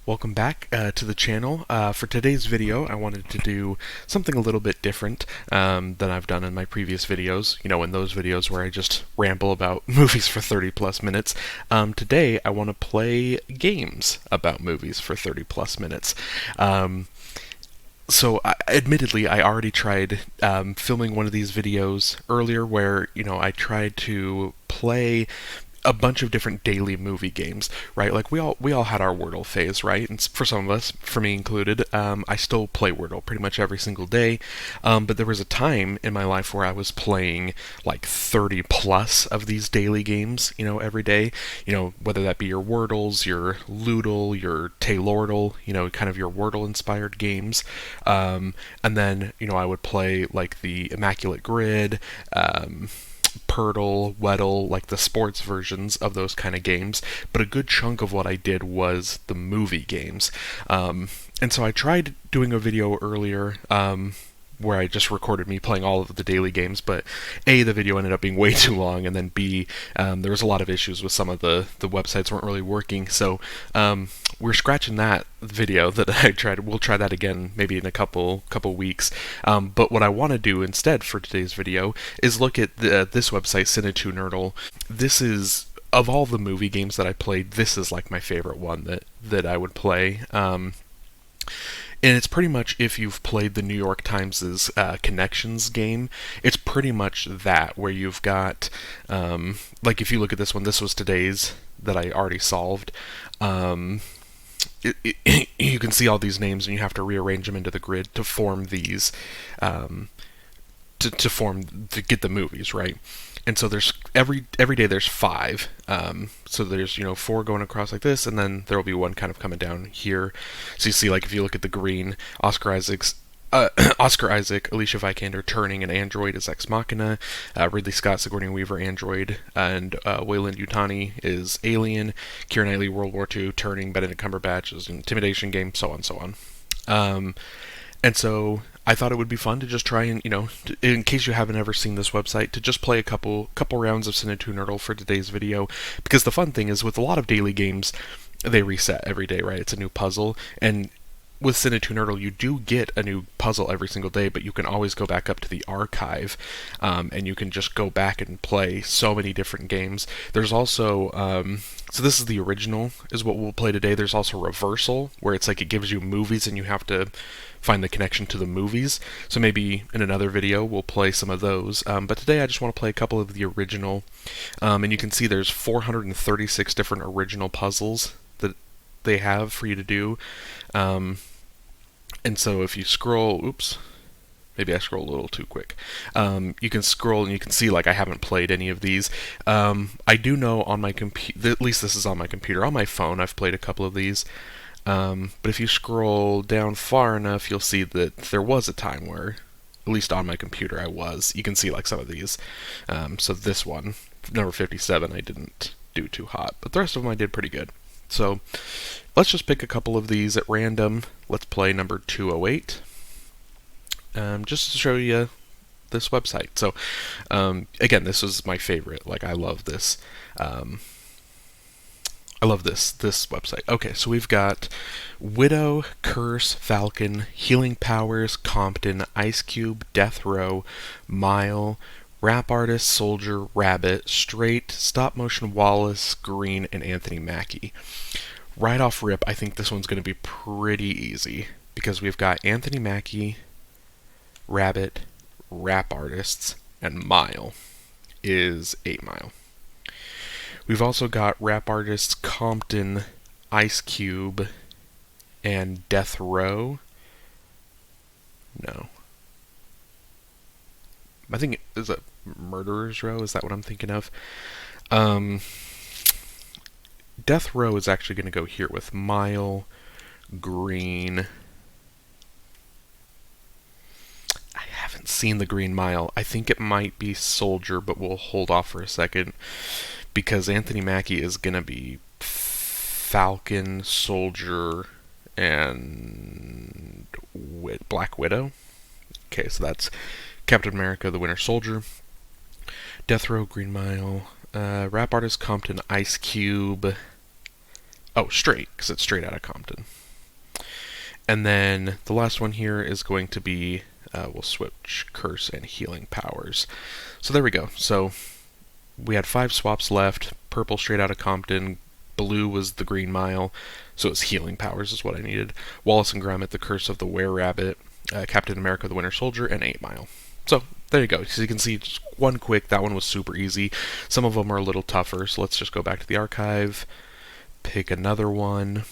Welcome back to the channel. For today's video, I wanted to do something a little bit different than I've done in my previous videos. You know, in those videos where I just ramble about movies for 30 plus minutes. Today, I want to play games about movies for 30 plus minutes. Admittedly, I already tried filming one of these videos earlier where, I tried to play a bunch of different daily movie games, right? Like we all had our Wordle phase, right? And for some of us, for me included, I still play Wordle pretty much every single day. But there was a time in my life where I was playing like 30 plus of these daily games, every day. Whether that be your Wordles, your Loodle, your Taylordle, kind of your Wordle-inspired games. And then, I would play like the Immaculate Grid, Purtle, Weddle, like the sports versions of those kind of games, but a good chunk of what I did was the movie games. And so I tried doing a video earlier where I just recorded me playing all of the daily games, but A, the video ended up being way too long, and then B, there was a lot of issues with some of the websites weren't really working, so we're scratching that video that I tried. We'll try that again maybe in a couple weeks. But what I want to do instead for today's video is look at this website, Cine2nerdle. This is, of all the movie games that I played, this is like my favorite one that I would play. And it's pretty much, if you've played the New York Times' Connections game, it's pretty much that, where you've got, like if you look at this one, this was today's that I already solved. You can see all these names, and you have to rearrange them into the grid to form these, to get the movies, right? And so there's every day there's 5. So there's 4 going across like this, and then there will be one kind of coming down here. So you see, like if you look at the green, Oscar Isaac, Alicia Vikander turning an android as Ex Machina, Ridley Scott, Sigourney Weaver android, and Wayland Yutani is Alien, Keira Knightley World War II turning Benedict Cumberbatch is Intimidation Game, so on, so on. And so I thought it would be fun to just try and, in case you haven't ever seen this website, to just play a couple rounds of Cine2nerdle for today's video, because the fun thing is with a lot of daily games, they reset every day, right? It's a new puzzle, and with Cine2nerdle, you do get a new puzzle every single day, but you can always go back up to the archive, and you can just go back and play so many different games. There's also, so this is the original, is what we'll play today. There's also Reversal, where it's like it gives you movies and you have to find the connection to the movies. So maybe in another video we'll play some of those. But today I just want to play a couple of the original. And you can see there's 436 different original puzzles that they have for you to do. And so if you scroll, oops, maybe I scrolled a little too quick. You can scroll and you can see, like, I haven't played any of these. I do know on my computer, at least this is on my computer. On my phone, I've played a couple of these. But if you scroll down far enough, you'll see that there was a time where, at least on my computer, you can see like some of these. So this one, number 57, I didn't do too hot, but the rest of them I did pretty good. So let's just pick a couple of these at random. Let's play number 208, just to show you this website. So again, this was my favorite. Like, I love this. I love this website. Okay, so we've got Widow, Curse, Falcon, Healing Powers, Compton, Ice Cube, Death Row, Mile, Rap Artist, Soldier, Rabbit, Straight, Stop Motion Wallace, Green, and Anthony Mackie. Right off rip, I think this one's going to be pretty easy, because we've got Anthony Mackie, Rabbit, Rap Artists, and Mile is 8 Mile. We've also got Rap Artists, Compton, Ice Cube, and Death Row. No. I think is it Murderer's Row? Is that what I'm thinking of? Death Row is actually going to go here with Mile, Green. I haven't seen the Green Mile. I think it might be Soldier, but we'll hold off for a second, because Anthony Mackie is going to be Falcon, Soldier, and Black Widow. Okay, so that's Captain America, the Winter Soldier, Death Row, Green Mile, Rap Artist, Compton, Ice Cube. Oh, straight, because it's straight out of Compton. And then the last one here is going to be, we'll switch curse and healing powers. So there we go. So we had 5 swaps left. Purple straight out of Compton. Blue was the Green Mile. So it's healing powers is what I needed. Wallace and Gromit, the Curse of the Were-Rabbit. Captain America, the Winter Soldier, and 8 Mile. So there you go. So you can see just one quick. That one was super easy. Some of them are a little tougher. So let's just go back to the archive. Pick another one.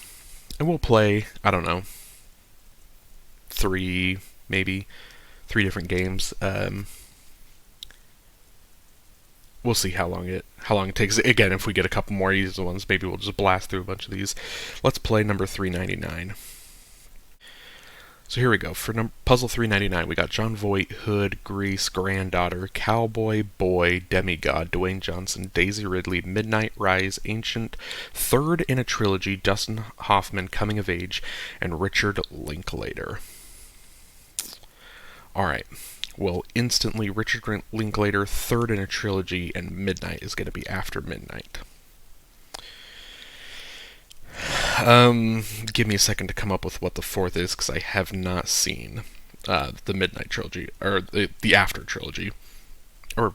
And we'll play, I don't know, 3 different games. We'll see how long it takes. Again, if we get a couple more easy ones, maybe we'll just blast through a bunch of these. Let's play number 399. So here we go. For puzzle 399, we got John Voight, Hood, Grease, Granddaughter, Cowboy, Boy, Demigod, Dwayne Johnson, Daisy Ridley, Midnight Rise, Ancient, third in a trilogy, Dustin Hoffman, Coming of Age, and Richard Linklater. Alright. Well, instantly, Richard Linklater, third in a trilogy, and Midnight is going to be after Midnight. Give me a second to come up with what the fourth is, because I have not seen the Midnight trilogy, or the After trilogy. Or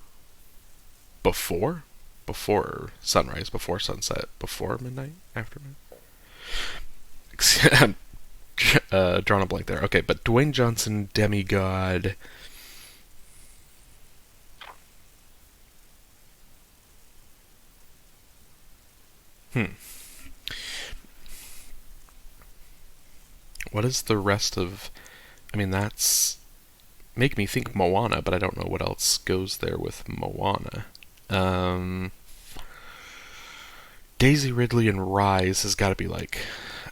before? Before sunrise, before sunset, before midnight, after midnight? Drawn a blank there. Okay, but Dwayne Johnson, Demigod... What is the rest of... I mean, that's... Make me think Moana, but I don't know what else goes there with Moana. Daisy Ridley and Rise has got to be like...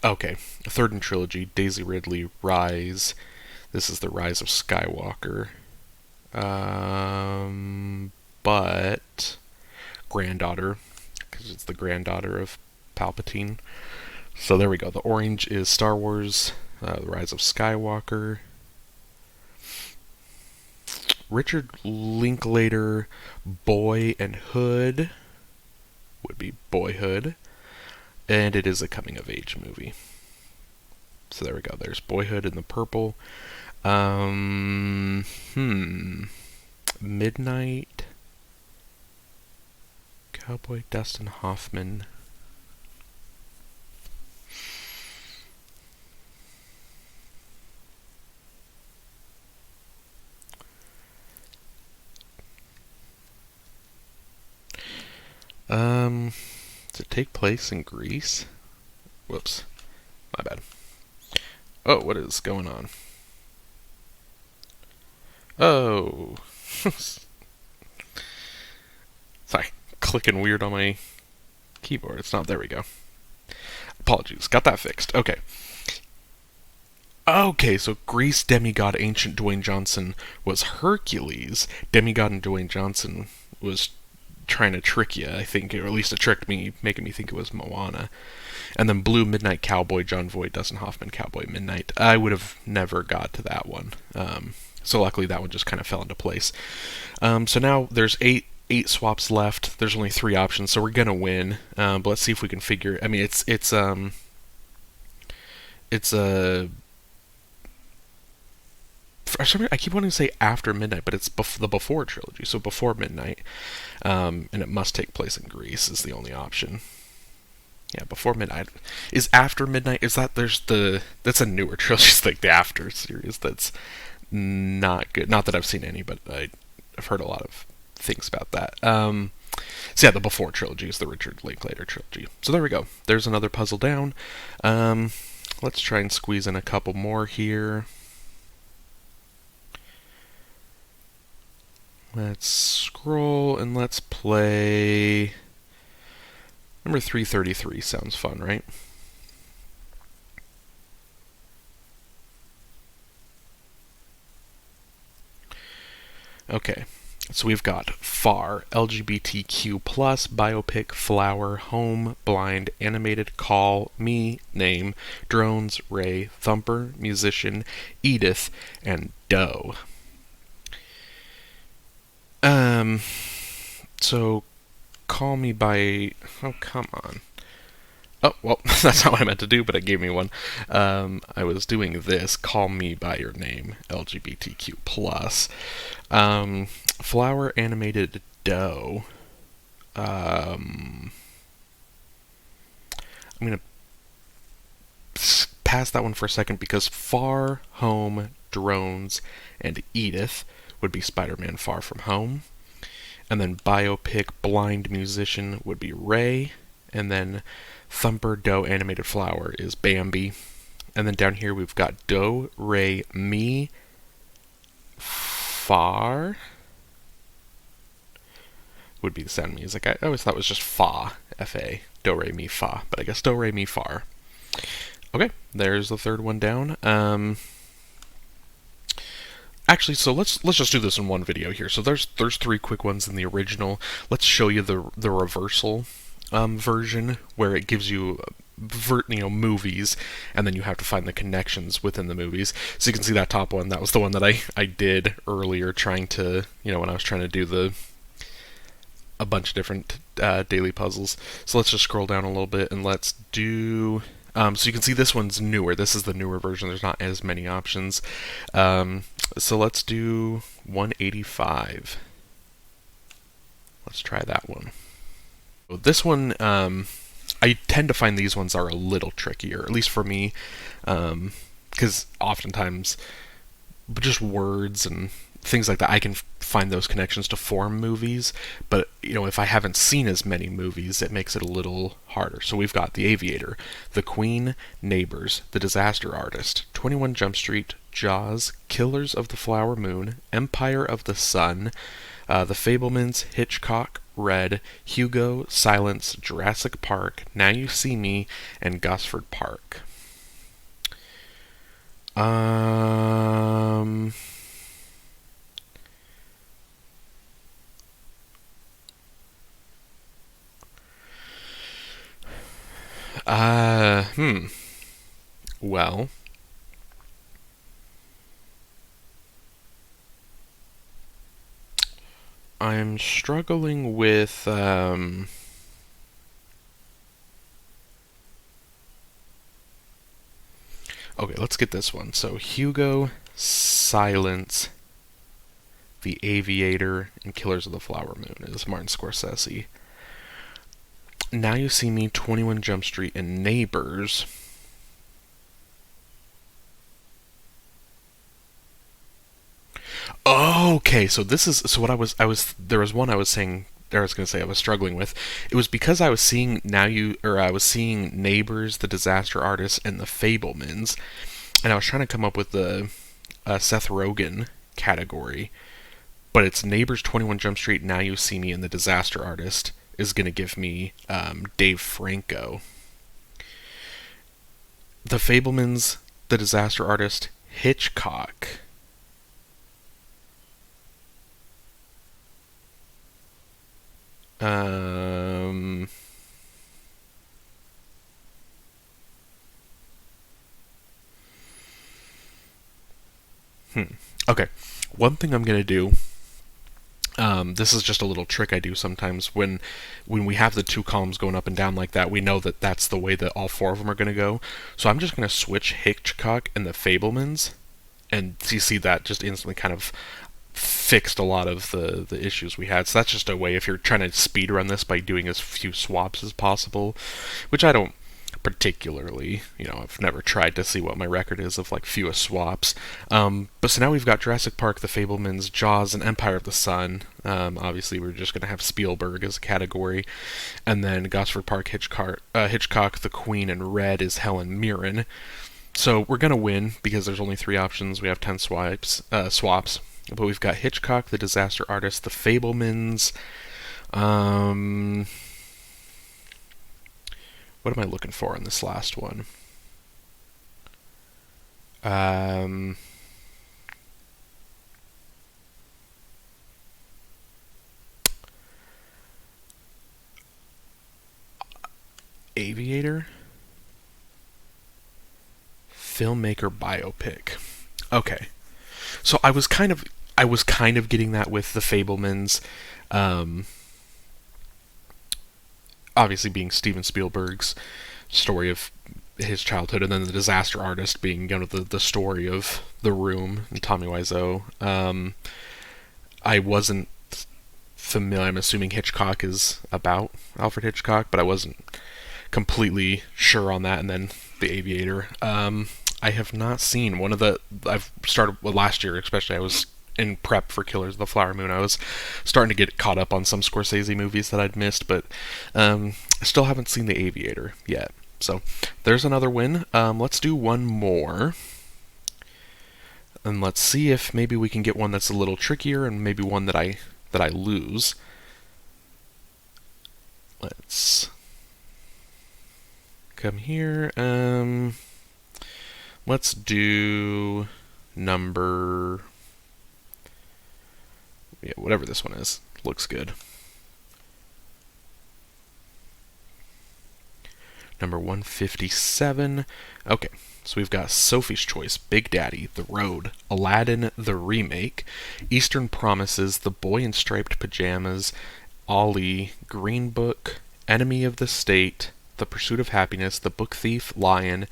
Okay, third in trilogy, Daisy Ridley, Rise. This is the Rise of Skywalker. But... Granddaughter, because it's the granddaughter of Palpatine. So there we go. The orange is Star Wars, The Rise of Skywalker. Richard Linklater, Boy and Hood would be Boyhood. And it is a coming-of-age movie. So there we go. There's Boyhood in the purple. Midnight. Cowboy, Dustin Hoffman. Does it take place in Greece? Whoops. My bad. Oh, what is going on? Oh. Sorry. Clicking weird on my keyboard. It's not. There we go. Apologies. Got that fixed. Okay. Okay, so Grease, Demigod, Ancient, Dwayne Johnson was Hercules. Demigod and Dwayne Johnson was trying to trick you, I think, or at least it tricked me, making me think it was Moana. And then Blue, Midnight Cowboy, John Voight, Dustin Hoffman, Cowboy, Midnight. I would have never got to that one. So luckily that one just kind of fell into place. So now there's eight swaps left. There's only 3 options, so we're gonna win. But let's see if we can figure. I mean, it's a. For some reason, I keep wanting to say after midnight, but it's the before trilogy, so before midnight, and it must take place in Greece is the only option. Yeah, before midnight is after midnight. Is that that's a newer trilogy, it's like the After series. That's not good. Not that I've seen any, but I've heard a lot of things about that. So yeah, the before trilogy is the Richard Linklater trilogy. So there we go. There's another puzzle down. Let's try and squeeze in a couple more here. Let's scroll and let's play number 333. Sounds fun, right? Okay, so we've got Far, LGBTQ+, Biopic, Flower, Home, Blind, Animated, Call, Me, Name, Drones, Ray, Thumper, Musician, Edith, and Doe. So Call Me by... Oh, come on. Oh, well, that's not what I meant to do, but it gave me one. I was doing this. Call me by your name, LGBTQ plus. Flower animated dough. I'm gonna pass that one for a second because Far Home Drones and Edith would be Spider-Man Far From Home. And then biopic blind musician would be Ray. And then Thumper Doe animated flower is Bambi. And then down here we've got Do, Re, Mi, Far would be the sound music. I always thought it was just Fa, F-A, Do, Re, Mi, Fa. But I guess Do, Re, Mi, Far. Okay, there's the third one down. Actually, so let's just do this in one video here. So there's three quick ones in the original. Let's show you the reversal version where it gives you movies, and then you have to find the connections within the movies. So you can see that top one. That was the one that I did earlier, trying to when I was trying to do a bunch of different daily puzzles. So let's just scroll down a little bit and let's do. So you can see this one's newer. This is the newer version. There's not as many options. So let's do 185. Let's try that one. So this one, I tend to find these ones are a little trickier, at least for me, because oftentimes just words and things like that, I can find those connections to form movies, but if I haven't seen as many movies, it makes it a little harder. So we've got The Aviator, The Queen, Neighbors, The Disaster Artist, 21 Jump Street, Jaws, Killers of the Flower Moon, Empire of the Sun, The Fabelmans, Hitchcock, Red, Hugo, Silence, Jurassic Park, Now You See Me, and Gosford Park. Well, I'm struggling with, okay, let's get this one. So Hugo, Silence, The Aviator, and Killers of the Flower Moon is Martin Scorsese. Now You See Me, 21 Jump Street, and Neighbors. Okay, so this is so what I was there was one I was saying I was going to say I was struggling with. It was because I was seeing I was seeing Neighbors, The Disaster Artist, and The Fabelmans, and I was trying to come up with the Seth Rogen category, but it's Neighbors, 21 Jump Street, Now You See Me, and The Disaster Artist is going to give me Dave Franco. The Fabelmans, The Disaster Artist, Hitchcock. Okay. One thing I'm gonna do. This is just a little trick I do sometimes when we have the two columns going up and down like that. We know that that's the way that all four of them are gonna go. So I'm just gonna switch Hitchcock and the Fabelmans, and you see that just instantly kind of fixed a lot of the issues we had. So that's just a way if you're trying to speed run this by doing as few swaps as possible, which I don't particularly, I've never tried to see what my record is of like fewest swaps. But so now we've got Jurassic Park, The Fabelmans, Jaws, and Empire of the Sun. Obviously, we're just going to have Spielberg as a category, and then Gosford Park, Hitchcock, The Queen, and Red is Helen Mirren. So we're going to win because there's only 3 options. We have 10 swaps. But we've got Hitchcock, The Disaster Artist, The Fabelmans. What am I looking for in this last one? Aviator? Filmmaker biopic. Okay. So I was kind of getting that with The Fabelmans, obviously being Steven Spielberg's story of his childhood, and then The Disaster Artist being, the story of The Room and Tommy Wiseau. I wasn't familiar. I'm assuming Hitchcock is about Alfred Hitchcock, but I wasn't completely sure on that. And then The Aviator. I have not seen one of the. I've started last year, especially. I was in prep for Killers of the Flower Moon. I was starting to get caught up on some Scorsese movies that I'd missed, but I still haven't seen The Aviator yet. So there's another win. Let's do one more. And let's see if maybe we can get one that's a little trickier and maybe one that I lose. Let's come here. Let's do number... Yeah, whatever this one is. Looks good. Number 157. Okay, so we've got Sophie's Choice, Big Daddy, The Road, Aladdin, the remake, Eastern Promises, The Boy in Striped Pajamas, Ollie, Green Book, Enemy of the State, The Pursuit of Happiness, The Book Thief, Lion,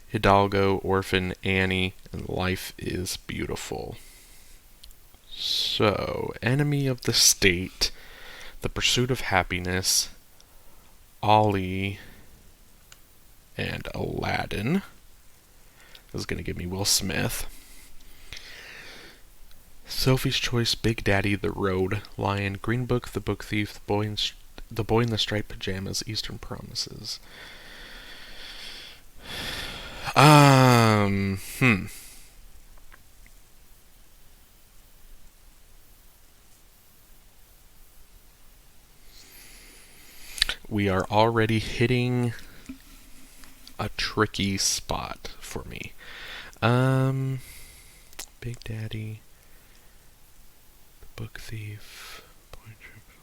Hidalgo, Orphan, Annie, and Life is Beautiful. So, Enemy of the State, The Pursuit of Happiness, Ollie, and Aladdin. This is going to give me Will Smith. Sophie's Choice, Big Daddy, The Road, Lion, Green Book, The Book Thief, The Boy in the Striped Pajamas, Eastern Promises. We are already hitting a tricky spot for me. Big Daddy, The Book Thief,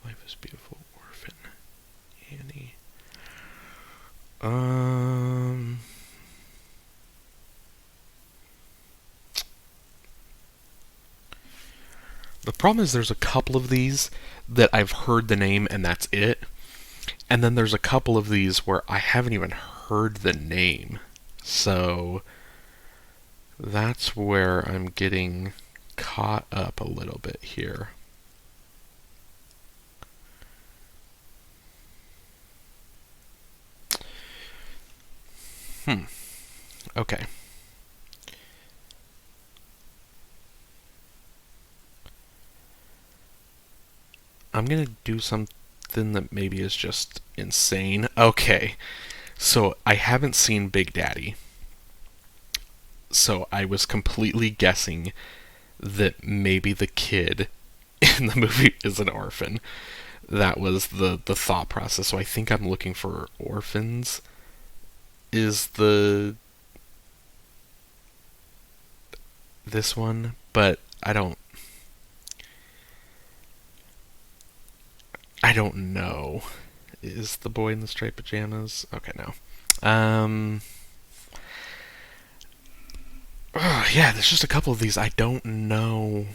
Life is Beautiful, Orphan, Annie. The problem is there's a couple of these that I've heard the name and that's it. And then there's a couple of these where I haven't even heard the name. So that's where I'm getting caught up a little bit here. Okay. I'm gonna do something that maybe is just insane. Okay, so I haven't seen Big Daddy, so I was completely guessing that maybe the kid in the movie is an orphan. That was the thought process. So I think I'm looking for orphans. Is this one? But I don't know. Is The Boy in the Striped Pajamas? Okay, no. Yeah, there's just a couple of these I don't know.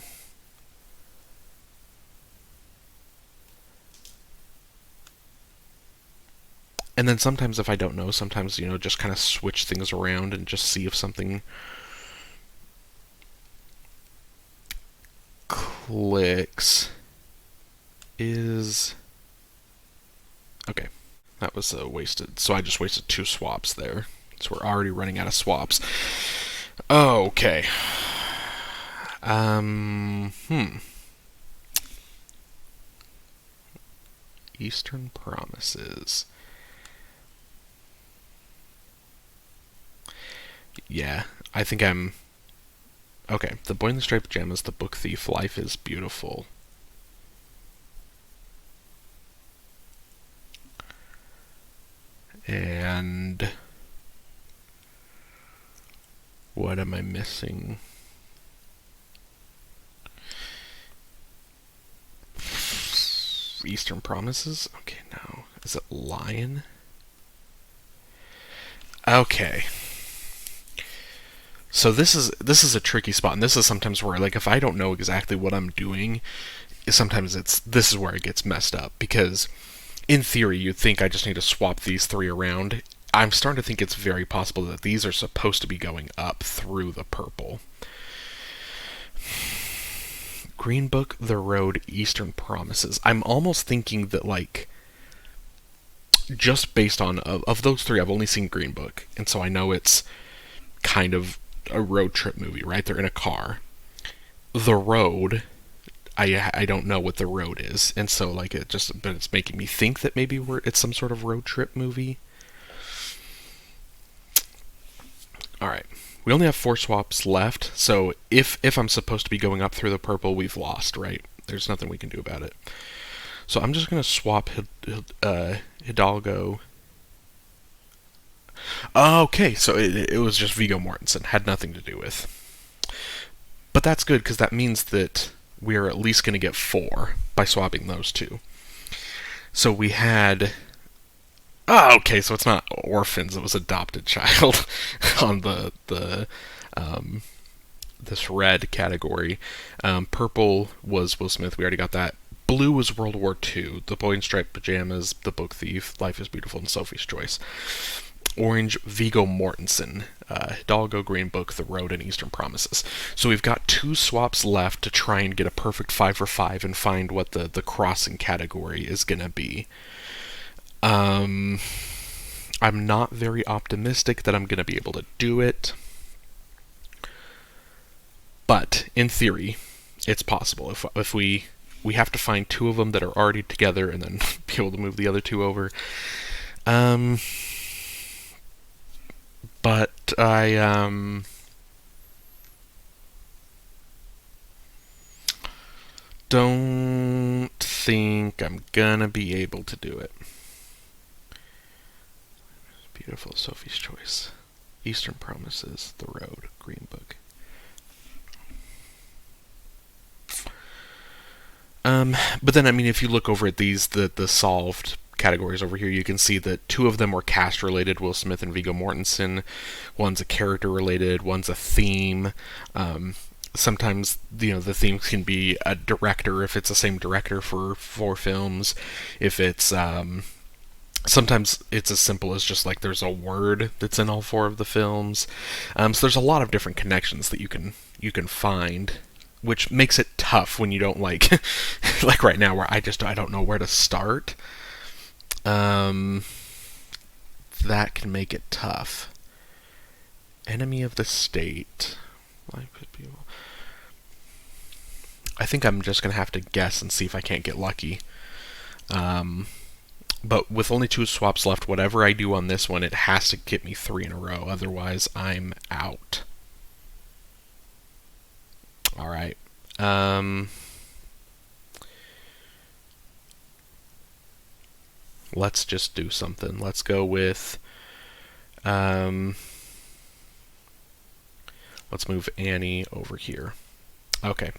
And then sometimes if I don't know, sometimes, just kind of switch things around and just see if something clicks. Okay, that was wasted. So I just wasted 2 swaps there. So we're already running out of swaps. Okay. Eastern Promises. Yeah, I think I'm... Okay, The Boy in the Striped Pajamas, The Book Thief, Life is Beautiful. And... what am I missing? Eastern Promises? Okay, no. Is it Lion? Okay. So this is a tricky spot, and this is sometimes where, like, if I don't know exactly what I'm doing, sometimes this is where it gets messed up, because in theory, you'd think I just need to swap these three around. I'm starting to think it's very possible that these are supposed to be going up through the purple. Green Book, The Road, Eastern Promises. I'm almost thinking that, like, just based on, of those three, I've only seen Green Book, and so I know it's kind of a road trip movie, right? They're in a car. The Road, I don't know what The Road is, and so, like, but it's making me think that maybe it's some sort of road trip movie. Alright. We only have 4 swaps left, so if I'm supposed to be going up through the purple, we've lost, right? There's nothing we can do about it. So I'm just going to swap Hidalgo. Okay, so it was just Viggo Mortensen. Had nothing to do with. But that's good, because that means that we're at least going to get 4 by swapping those two. So we had... Oh, okay, so it's not orphans, it was adopted child on this red category. Purple was Will Smith, we already got that. Blue was World War II, The Boy in Striped Pajamas, The Book Thief, Life is Beautiful, and Sophie's Choice. Orange, Viggo Mortensen, Hidalgo, Green Book, The Road, and Eastern Promises. So we've got 2 swaps left to try and get a perfect 5 for 5 and find what the crossing category is going to be. I'm not very optimistic that I'm going to be able to do it. But, in theory, it's possible. If we have to find 2 of them that are already together and then be able to move the other 2 over. But I don't think I'm gonna be able to do it. Beautiful, Sophie's Choice, Eastern Promises, The Road, Green Book. But then, I mean, if you look over at these, the solved categories over here, you can see that 2 of them were cast related, Will Smith and Viggo Mortensen. One's a character related, one's a theme. Sometimes, the theme can be a director, if it's the same director for 4 films. If it's, sometimes it's as simple as just like there's a word that's in all 4 of the films. So there's a lot of different connections that you can find, which makes it tough when you don't like like right now where I don't know where to start. That can make it tough. Enemy of the State. I think I'm just gonna have to guess and see if I can't get lucky. But with only 2 swaps left, whatever I do on this one, it has to get me 3 in a row. Otherwise, I'm out. Alright. Let's just do something. Let's go with... let's move Annie over here. Okay.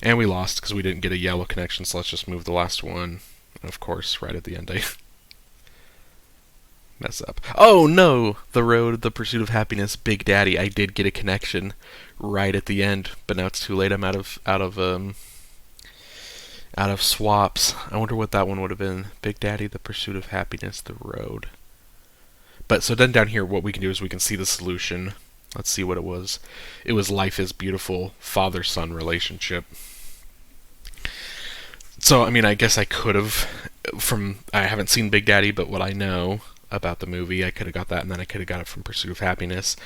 And we lost because we didn't get a yellow connection, so let's just move the last one. And of course, right at the end, I mess up. Oh no! The Road, The Pursuit of Happiness, Big Daddy. I did get a connection right at the end, but now it's too late. I'm out of swaps. I wonder what that one would have been. Big Daddy, The Pursuit of Happiness, The Road. But so then down here, what we can do is we can see the solution. Let's see what it was. It was Life is Beautiful, father-son relationship. So, I mean, I guess I could have, I haven't seen Big Daddy, but what I know about the movie, I could have got that, and then I could have got it from Pursuit of Happiness.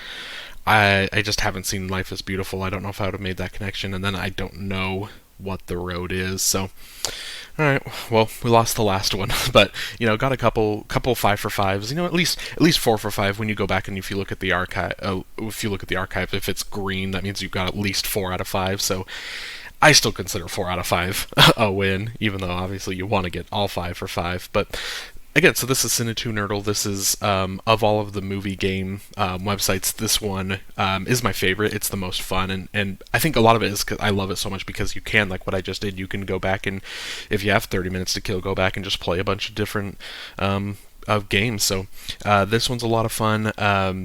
I just haven't seen Life is Beautiful. I don't know if I would have made that connection, and then I don't know what The Road is, so... Alright, well, we lost the last one, but, got a couple 5 for 5s, at least 4 for 5 when you go back and if you look at the archive, if it's green, that means you've got at least 4 out of 5, so... I still consider 4 out of 5 a win, even though obviously you want to get all 5 for 5. But again, so this is Cine2nerdle. This is, of all of the movie game websites, this one is my favorite. It's the most fun, and I think a lot of it is because I love it so much because you can, like what I just did, you can go back and, if you have 30 minutes to kill, go back and just play a bunch of different of games. So this one's a lot of fun.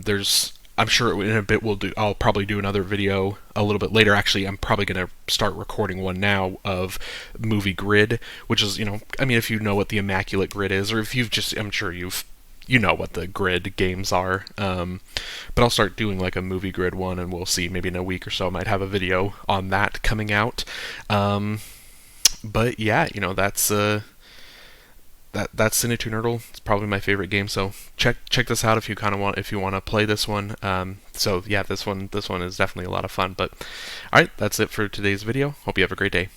There's I'm sure in a bit I'll probably do another video a little bit later. Actually, I'm probably going to start recording one now of Movie Grid, which is, I mean, if you know what the Immaculate Grid is, or if you've just, I'm sure you know what the grid games are. But I'll start doing like a Movie Grid one, and we'll see. Maybe in a week or so, I might have a video on that coming out. But yeah, that's Cine2nerdle. It's probably my favorite game. So check this out if you want to play this one. So yeah, this one is definitely a lot of fun. But all right, that's it for today's video. Hope you have a great day.